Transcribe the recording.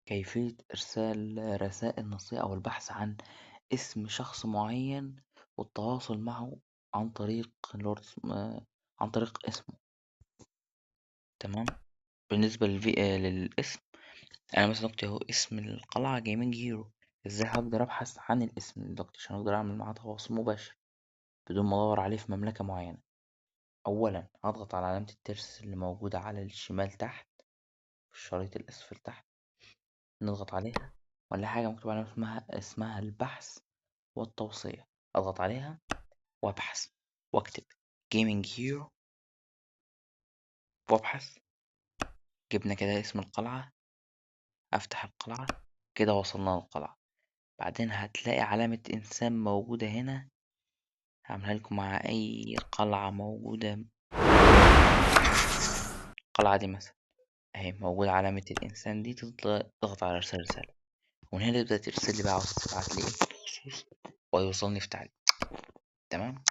كيفية إرسال رسائل نصية أو البحث عن اسم شخص معين والتواصل معه عن طريق اللي هو عن طريق اسمه. تمام. بالنسبة للاسم، أنا مثلا أكتب أهو اسم القلعة جيمنج هيرو. إزاي هقدر أبحث عن الاسم دلوقتي عشان أقدر أعمل معاه تواصل مباشر بدون ما أدور عليه في مملكة معينة؟ أولا هضغط على علامة الترس اللي موجودة على الشمال تحت في الشريط الأسفل تحت، نضغط عليها، ولا حاجة مكتوب عليها اسمها البحث والتوصية. أضغط عليها وأبحث وأكتب جيمنج هيرو وأبحث. جبنا كده اسم القلعة، أفتح القلعة، كده وصلنا للقلعة. بعدين هتلاقي علامة إنسان موجودة هنا، هعملها لكم مع أي قلعة موجودة. القلعة دي مثلا أهي موجودة علامة الإنسان دي، تضغط على إرسال رسالة، ومن هنا تبدأ ترسل لي بقى عاوز تبعت لي إيه بخصوص ويوصلني في تعليق. تمام.